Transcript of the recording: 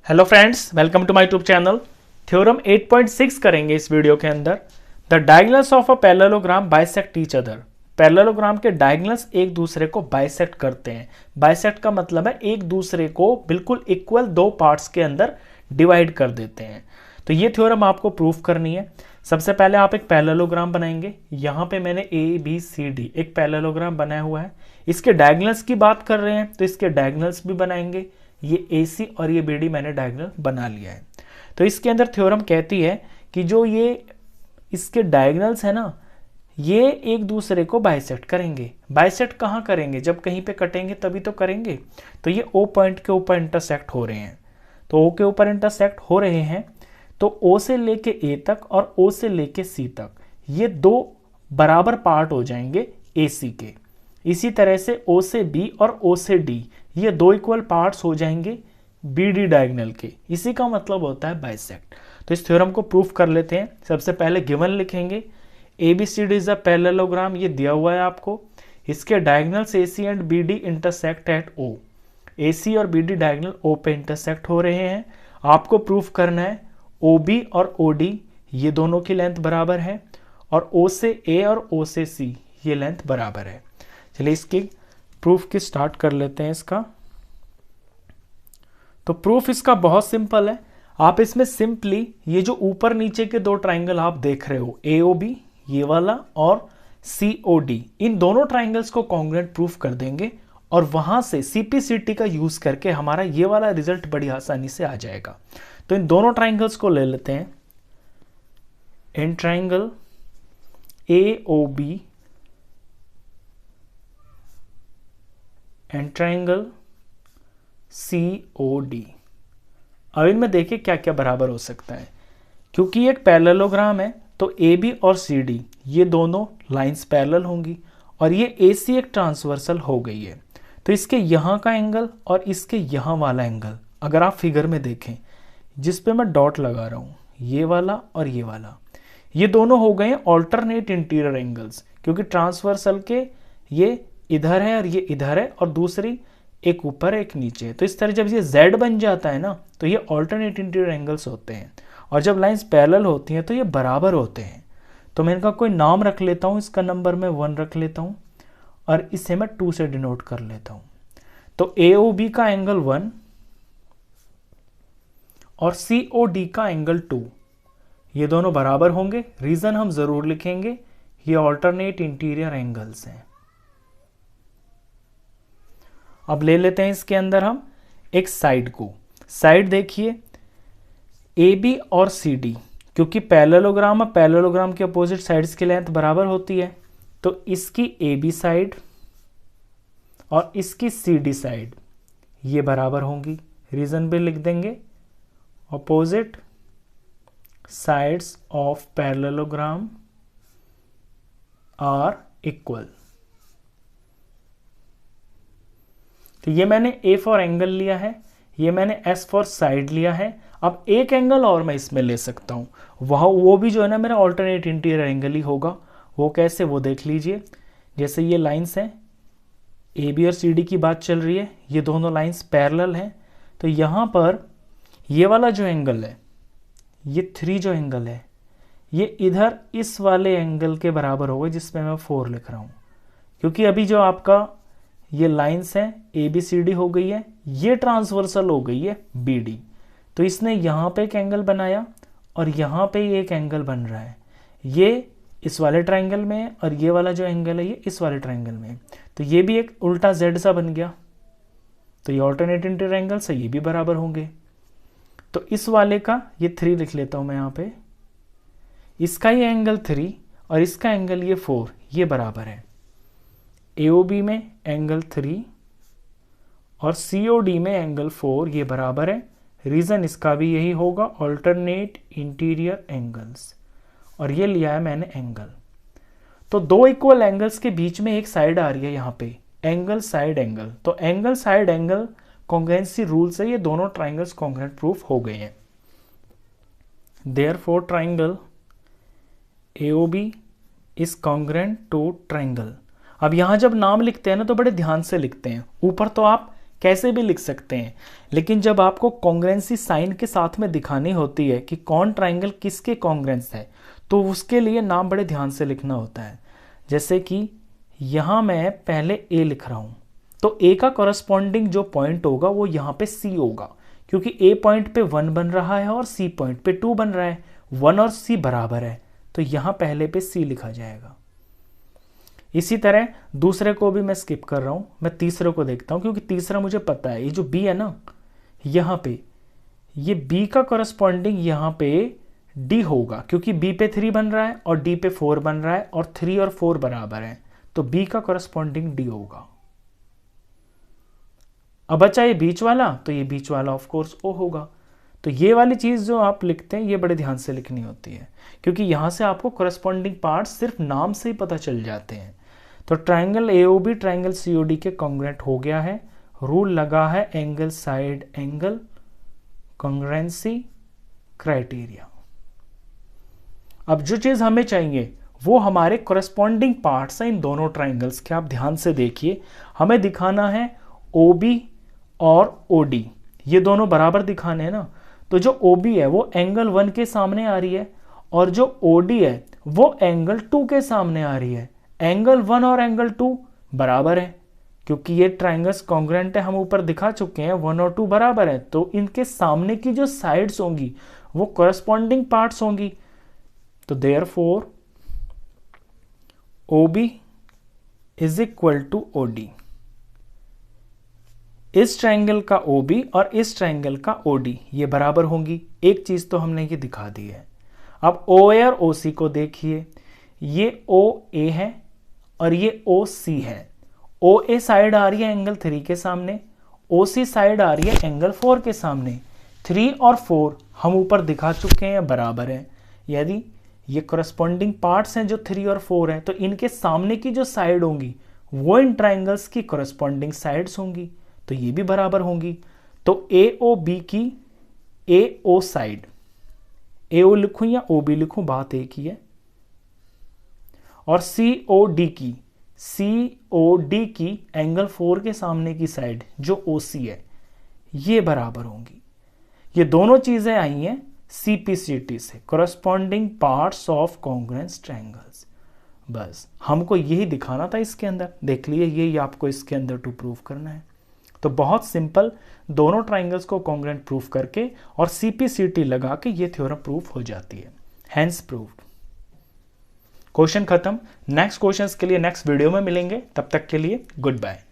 Hello friends, welcome to my YouTube channel. Theorem 8.6 करेंगे इस video के अंदर। The diagonals of a parallelogram bisect each other. Parallelogram के diagonals एक दूसरे को बाइसेक्ट करते हैं। बाइसेक्ट का मतलब है एक दूसरे को बिल्कुल इक्वल दो पार्ट्स के अंदर डिवाइड कर देते हैं। तो ये थ्योरम आपको प्रूफ करनी है। सबसे पहले आप एक पैरेललोग्राम बनाएंगे। यहाँ पे मैंने ABCD एक पैरेललोग्राम बनाया हुआ है। इसके डायगोनल्स की बात कर रहे हैं तो इसके डायगोनल्स भी बनाएंगे। ये AC और ये BD मैंने डायगोनल बना लिया है। तो इसके अंदर थ्योरम कहती है कि जो ये इसके डायगोनल्स है ना, ये एक दूसरे को बाइसेक्ट करेंगे। बाइसेक्ट कहाँ करेंगे? जब कहीं पे कटेंगे तभी तो करेंगे। तो ये O पॉइंट के ऊपर इंटरसेक्ट हो रहे हैं। तो O के ऊपर इंटरसेक्ट हो रहे हैं तो O से लेके A तक और O से लेके C तक ये दो बराबर पार्ट हो जाएंगे AC के। इसी तरह से O से B और O से D ये दो इक्वल पार्ट्स हो जाएंगे BD डायगोनल के। इसी का मतलब होता है बाइसेक्ट। तो इस थ्योरम को प्रूफ कर लेते हैं। सबसे पहले गिवन लिखेंगे ABCD इज अ पैरेललोग्राम, ये दिया हुआ है आपको। इसके diagonals AC and BD intersect at O। AC और BD डायगोनल O पे इंटरसेक्ट हो रहे हैं। आपको प्रूफ करना है OB और OD ये दोनों की लेंथ बराबर है और O से A और O से C ये लेंथ बराबर है। चलिए इसकी प्रूफ की स्टार्ट कर लेते हैं इसका। तो प्रूफ इसका बहुत सिंपल है। आप इसमें सिंपली ये जो ऊपर नीचे के दो ट्राइंगल आप देख रहे हो AOB ये वाला और COD, इन दोनों ट्राइंगल्स को कॉन्ग्रुएंट प्रूफ कर देंगे और वहां से CPCT का यूज करके हमारा ये वाला रिजल्ट बड़ी आसानी से आ जाएगा। तो इन दोनों ट्राइंगल्स को ले लेते हैं। In triangle AOB and triangle COD। अब इनमें देखिए क्या क्या बराबर हो सकता है। क्योंकि एक पैरेललोग्राम है तो AB और CD ये दोनों लाइंस पैरेलल होंगी और ये AC एक ट्रांसवर्सल हो गई है। तो इसके यहाँ का एंगल और इसके यहाँ वाला एंगल अगर आप फिगर में देखें जिस पे मैं डॉट लगा रहा हूँ, ये वाला और ये वाला, ये दोनों हो गए ऑल्टरनेट इंटीरियर एंगल्स। क्योंकि ट्रांसवर्सल के ये इधर है और ये इधर है और दूसरी एक ऊपर एक नीचे। तो इस तरह जब ये Z बन जाता है ना तो ये ऑल्टरनेट इंटीरियर एंगल्स होते हैं और जब लाइंस पैरेलल होती हैं तो ये बराबर होते हैं। तो मैं इनका कोई नाम रख लेता हूँ। इसका नंबर मैं 1 रख लेता हूँ और इसे मैं 2 से डिनोट कर लेता हूँ। तो AOB का एंगल 1 और COD का एंगल 2 ये दोनों बराबर होंगे। रीजन हम जरूर लिखेंगे, ये ऑल्टरनेट इंटीरियर एंगल्स हैं। अब ले लेते हैं इसके अंदर हम एक साइड को। साइड देखिए AB और CD, क्योंकि पैरेललोग्राम और पैरेललोग्राम के अपोजिट साइड्स की लेंथ बराबर होती है तो इसकी AB साइड और इसकी CD साइड ये बराबर होंगी। रीजन भी लिख देंगे, opposite sides of parallelogram are equal. तो ये मैंने A फॉर एंगल लिया है, ये मैंने S फॉर साइड लिया है। अब एक एंगल और मैं इसमें ले सकता हूँ, वह वो भी जो है ना मेरा ऑल्टरनेट इंटीरियर एंगल ही होगा। वो कैसे, वो देख लीजिए। जैसे ये लाइंस हैं, AB और CD की बात चल रही है, ये दोनों लाइंस पैरेलल हैं। तो यहाँ पर ये वाला जो एंगल है, ये 3 जो एंगल है, ये इधर इस वाले एंगल के बराबर होगा जिसमें मैं 4 लिख रहा हूँ। क्योंकि अभी जो आपका ये लाइंस है ABCD हो गई है, ये ट्रांसवर्सल हो गई है BD। तो इसने यहाँ पे एक एंगल बनाया और यहाँ पे एक एंगल बन रहा है। ये इस वाले ट्रायंगल में है और ये वाला जो एंगल है ये इस वाले ट्रायंगल में है। तो ये भी एक उल्टा Z सा बन गया। तो ये ऑल्टरनेट इंटीरियर एंगल से ये भी बराबर होंगे। तो इस वाले का ये 3 लिख लेता हूँ मैं यहाँ पे। इसका ये एंगल 3 और इसका एंगल ये 4 ये बराबर है। AOB में एंगल 3 और COD में एंगल 4 ये बराबर है। रीजन इसका भी यही होगा, ऑल्टरनेट इंटीरियर एंगल्स। और ये लिया है मैंने एंगल। तो दो इक्वल एंगल्स के बीच में एक साइड आ रही है यहाँ पे, एंगल साइड एंगल। तो angle side angle congruency rule से ये दोनों ट्राइंगल्स कॉन्ग्रुएंट प्रूफ हो गए हैं। Therefore triangle AOB is congruent to triangle. अब यहां जब नाम लिखते हैं ना तो बड़े ध्यान से लिखते हैं। ऊपर तो आप कैसे भी लिख सकते हैं, लेकिन जब आपको कॉन्ग्रुएंसी साइन के साथ में दिखानी होती है कि कौन ट्राइंगल किसके कॉन्ग्रुएंस है, तो उसके लिए नाम बड़े ध्यान से लिखना होता है। जैसे कि यहाँ मैं पहले ए लिख रहा हूँ, तो ए का कॉरस्पॉन्डिंग जो पॉइंट होगा वो यहाँ पे सी होगा, क्योंकि ए पॉइंट पे 1 बन रहा है और सी पॉइंट पे 2 बन रहा है, 1 और सी बराबर है, तो यहाँ पहले पे सी लिखा जाएगा। इसी तरह दूसरे को भी मैं स्किप कर रहा हूँ, मैं तीसरे को देखता हूँ, क्योंकि तीसरा मुझे पता है, ये जो बी है ना, यहाँ पे ये बी का कॉरस्पॉन्डिंग यहाँ पे डी होगा, क्योंकि बी पे 3 बन रहा है और डी पे 4 बन रहा है और 3 और 4 बराबर है, तो बी का कॉरस्पॉन्डिंग डी होगा। अब बचा ये बीच वाला, तो ये बीच वाला ऑफ कोर्स ओ होगा। तो ये वाली चीज़ जो आप लिखते हैं ये बड़े ध्यान से लिखनी होती है, क्योंकि यहाँ से आपको कॉरस्पॉन्डिंग पार्ट सिर्फ नाम से ही पता चल जाते हैं। तो ट्राइंगल एओबी ट्राइंगल सीओडी के कॉन्ग्रुएंट हो गया है। रूल लगा है angle side angle congruency criteria. अब जो चीज़ हमें चाहिए वो हमारे कॉरस्पॉन्डिंग पार्ट्स हैं इन दोनों ट्राइंगल्स के। आप ध्यान से देखिए, हमें दिखाना है OB और OD, ये दोनों बराबर दिखाने हैं ना। तो जो OB है वो एंगल 1 के सामने आ रही है और जो OD है वो एंगल 2 के सामने आ रही है। एंगल 1 और एंगल 2 बराबर है, क्योंकि ये ट्राइंगल्स कॉन्ग्रुएंट है, हम ऊपर दिखा चुके हैं, 1 और 2 बराबर है, तो इनके सामने की जो साइड्स होंगी वो कॉरस्पॉन्डिंग पार्ट्स होंगी। तो therefore OB is equal to OD। इस ट्राइंगल का OB और इस ट्राइंगल का OD ये बराबर होंगी। एक चीज तो हमने ये दिखा दी है। अब OA और OC को देखिए, ये OA है और ये OC है। OA साइड आ रही है एंगल 3 के सामने, OC साइड आ रही है एंगल 4 के सामने। 3 और 4 हम ऊपर दिखा चुके हैं बराबर है, यदि ये कॉरस्पॉन्डिंग पार्ट्स हैं जो 3 और 4 हैं, तो इनके सामने की जो साइड होंगी वो इन ट्राइंगल्स की कॉरस्पॉन्डिंग साइड्स होंगी, तो ये भी बराबर होंगी। तो AOB की AO साइड, AO लिखूं या OB लिखूं, बात एक ही है, और COD की एंगल 4 के सामने की साइड जो OC है ये बराबर होंगी। ये दोनों चीजें आई हैं CPCT से, corresponding parts of congruence triangles. बस हमको यही दिखाना था इसके अंदर, देख लिए यही आपको इसके अंदर टू प्रूव करना है। तो बहुत सिंपल, दोनों ट्राइंगल्स को कॉन्ग्रुएंट प्रूफ करके और CPCT लगा के ये थ्योरम प्रूफ हो जाती है। Hence proved. क्वेश्चन खत्म। नेक्स्ट क्वेश्चंस के लिए नेक्स्ट वीडियो में मिलेंगे, तब तक के लिए गुड बाय।